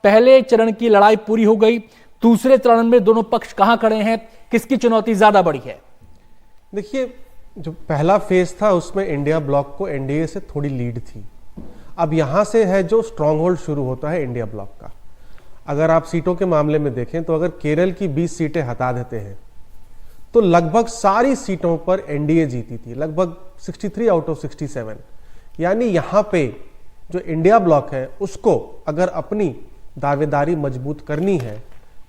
पहले चरण की लड़ाई पूरी हो गई, दूसरे चरण में दोनों पक्ष कहां खड़े हैं, किसकी चुनौती ज्यादा बड़ी है? देखिए, जो पहला फेज था उसमें इंडिया ब्लॉक को एनडीए से थोड़ी लीड थी। अब यहां से है जो स्ट्रांग होल्ड शुरू होता है इंडिया ब्लॉक का। अगर आप सीटों के मामले में देखें तो अगर केरल की 20 सीटें हटा देते हैं तो लगभग सारी सीटों पर एनडीए जीती थी, लगभग 63 आउट ऑफ 67। यानी यहां पे जो इंडिया ब्लॉक है उसको अगर अपनी दावेदारी मजबूत करनी है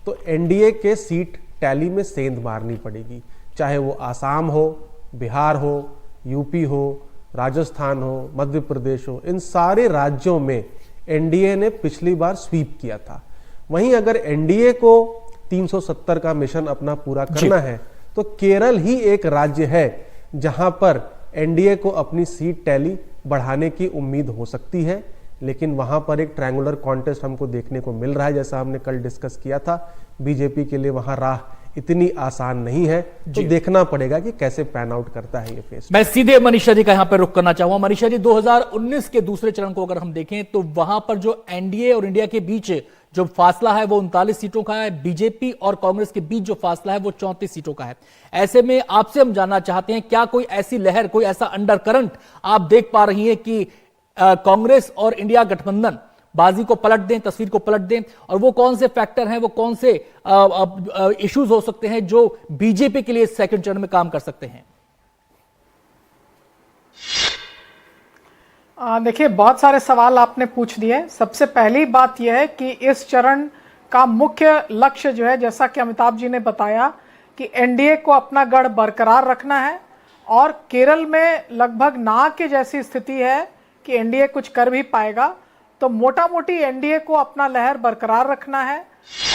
तो एनडीए के सीट टैली में सेंध मारनी पड़ेगी, चाहे वो आसाम हो, बिहार हो, यूपी हो, राजस्थान हो, मध्य प्रदेश हो। इन सारे राज्यों में एनडीए ने पिछली बार स्वीप किया था। वहीं अगर एनडीए को 370 का मिशन अपना पूरा करना है तो केरल ही एक राज्य है जहां पर एनडीए को अपनी सीट टैली बढ़ाने की उम्मीद हो सकती है। लेकिन वहां पर एक ट्रायंगुलर कॉन्टेस्ट हमको देखने को मिल रहा है, जैसा हमने कल डिस्कस किया था। बीजेपी के लिए वहां राह इतनी आसान नहीं है, तो देखना पड़ेगा कि कैसे पैन आउट करता है ये फेस। मैं सीधे मनीषा जी का यहां पर रुख करना चाहूंगा। मनीषा जी, 2019 के दूसरे चरण को अगर हम देखें तो वहां पर जो एनडीए और इंडिया के बीच जो फासला है वो 39 सीटों का है, बीजेपी और कांग्रेस के बीच जो फासला है वो 34 सीटों का है। ऐसे में आपसे हम जानना चाहते हैं, क्या कोई ऐसी लहर, कोई ऐसा अंडर करंट आप देख पा रही हैं कि कांग्रेस और इंडिया गठबंधन बाजी को पलट दें, तस्वीर को पलट दें? और वो कौन से फैक्टर हैं, वो कौन से इश्यूज हो सकते हैं जो बीजेपी के लिए सेकंड चरण में काम कर सकते हैं? देखिए, बहुत सारे सवाल आपने पूछ दिए। सबसे पहली बात यह है कि इस चरण का मुख्य लक्ष्य जो है, जैसा कि अमिताभ जी ने बताया, कि एनडीए को अपना गढ़ बरकरार रखना है। और केरल में लगभग ना के जैसी स्थिति है कि एनडीए कुछ कर भी पाएगा, तो मोटा मोटी एनडीए को अपना लहर बरकरार रखना है।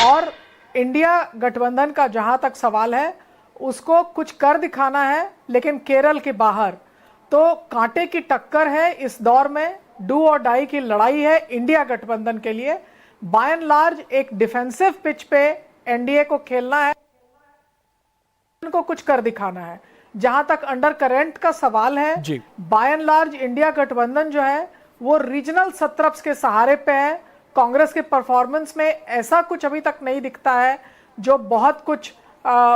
और इंडिया गठबंधन का जहां तक सवाल है, उसको कुछ कर दिखाना है, लेकिन केरल के बाहर। तो कांटे की टक्कर है इस दौर में, डू और डाई की लड़ाई है इंडिया गठबंधन के लिए। बाय एंड लार्ज एक डिफेंसिव पिच पे एनडीए को खेलना है, को कुछ कर दिखाना है। जहां तक अंडर करंट का सवाल है, बाय एंड लार्ज इंडिया गठबंधन जो है वो रीजनल सत्रप्स के सहारे पे है। कांग्रेस के परफॉर्मेंस में ऐसा कुछ अभी तक नहीं दिखता है जो बहुत कुछ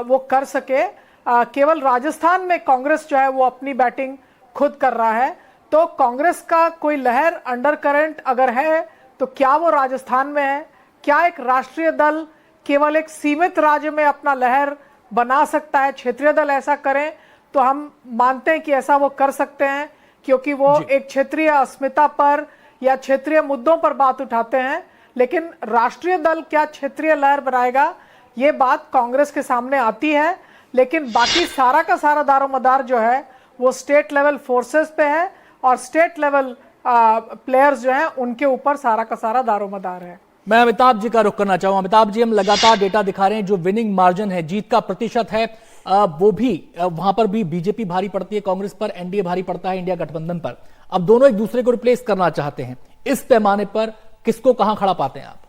वो कर सके। केवल राजस्थान में कांग्रेस जो है वो अपनी बैटिंग खुद कर रहा है। तो कांग्रेस का कोई लहर, अंडर करंट अगर है तो क्या वो राजस्थान में है? क्या एक राष्ट्रीय दल केवल एक सीमित राज्य में अपना लहर बना सकता है? क्षेत्रीय दल ऐसा करें तो हम मानते हैं कि ऐसा वो कर सकते हैं, क्योंकि वो एक क्षेत्रीय अस्मिता पर या क्षेत्रीय मुद्दों पर बात उठाते हैं। लेकिन राष्ट्रीय दल क्या क्षेत्रीय लहर बनाएगा, ये बात कांग्रेस के सामने आती है। लेकिन बाकी सारा का सारा दारोमदार जो है वो स्टेट लेवल फोर्सेस पे है, और स्टेट लेवल प्लेयर्स जो हैं उनके ऊपर सारा का सारा दारोमदार है। मैं अमिताभ जी का रुख करना चाहूंगा। अमिताभ जी, हम लगातार डेटा दिखा रहे हैं, जो विनिंग मार्जिन है, जीत का प्रतिशत है, वो भी वहां पर भी बीजेपी भारी पड़ती है कांग्रेस पर, एनडीए भारी पड़ता है इंडिया गठबंधन पर। अब दोनों एक दूसरे को रिप्लेस करना चाहते हैं। इस पैमाने पर किसको कहां खड़ा पाते हैं आप?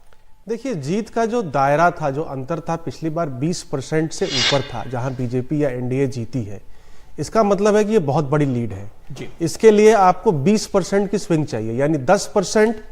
देखिए, जीत का जो दायरा था, जो अंतर था, पिछली बार 20% से ऊपर था जहां बीजेपी या एनडीए जीती है। इसका मतलब है कि ये बहुत बड़ी लीड है जी। इसके लिए आपको 20% की स्विंग चाहिए, यानी 10%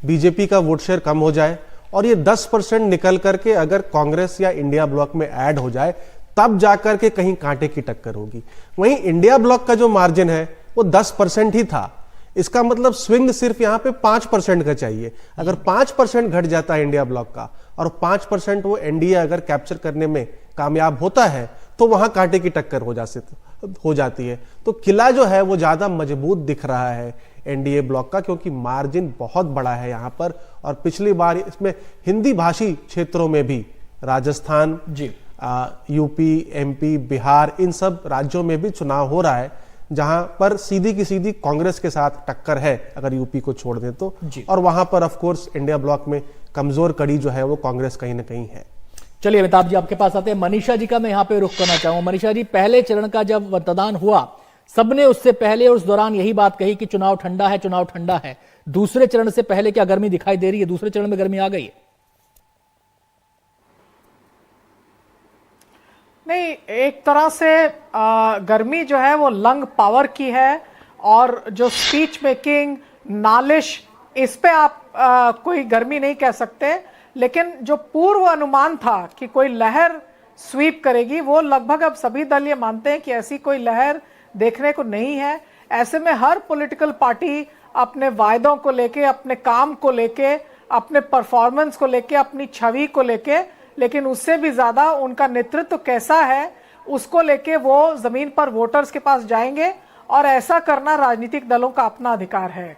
बीजेपी का वोट शेयर कम हो जाए और ये 10% निकल करके अगर कांग्रेस या इंडिया ब्लॉक में ऐड हो जाए, तब जाकर के कहीं कांटे की टक्कर होगी। वहीं इंडिया ब्लॉक का जो मार्जिन है वो 10% ही था। इसका मतलब स्विंग सिर्फ यहां पे 5% का चाहिए। अगर 5% घट जाता है इंडिया ब्लॉक का और 5% वो एनडीए अगर कैप्चर करने में कामयाब होता है तो वहां कांटे की टक्कर हो जाती है। तो किला जो है वो ज्यादा मजबूत दिख रहा है एनडीए ब्लॉक का, क्योंकि मार्जिन बहुत बड़ा है यहां पर। और पिछली बार इसमें हिंदी भाषी क्षेत्रों में भी राजस्थान जी, यूपी, एमपी, बिहार, इन सब राज्यों में भी चुनाव हो रहा है, जहां पर सीधी की सीधी कांग्रेस के साथ टक्कर है अगर यूपी को छोड़ दें तो। और वहां पर ऑफ कोर्स इंडिया ब्लॉक में कमजोर कड़ी जो है वो कांग्रेस कहीं ना कहीं है। चलिए अमिताभ जी, आपके पास आते हैं। मनीषा जी का मैं यहां पे रुख करना चाहूंगा। मनीषा जी, पहले चरण का जब मतदान हुआ, सबने उससे पहले और उस दौरान यही बात कही कि चुनाव ठंडा है, चुनाव ठंडा है। दूसरे चरण से पहले क्या गर्मी दिखाई दे रही है? दूसरे चरण में गर्मी आ गई है? नहीं, एक तरह से गर्मी जो है वो लंग पावर की है, और जो स्पीच मेकिंग, नालिश इस पे आप कोई गर्मी नहीं कह सकते, लेकिन जो पूर्व अनुमान था कि कोई लहर स्वीप करेगी, वो लगभग अब सभी दल ये मानते हैं कि ऐसी कोई लहर देखने को नहीं है। ऐसे में हर पॉलिटिकल पार्टी अपने वायदों को लेके, अपने काम को लेके, अपने परफॉर्मेंस को लेके, अपनी छवि को लेके, लेकिन उससे भी ज्यादा उनका नेतृत्व कैसा है उसको लेके वो जमीन पर वोटर्स के पास जाएंगे, और ऐसा करना राजनीतिक दलों का अपना अधिकार है।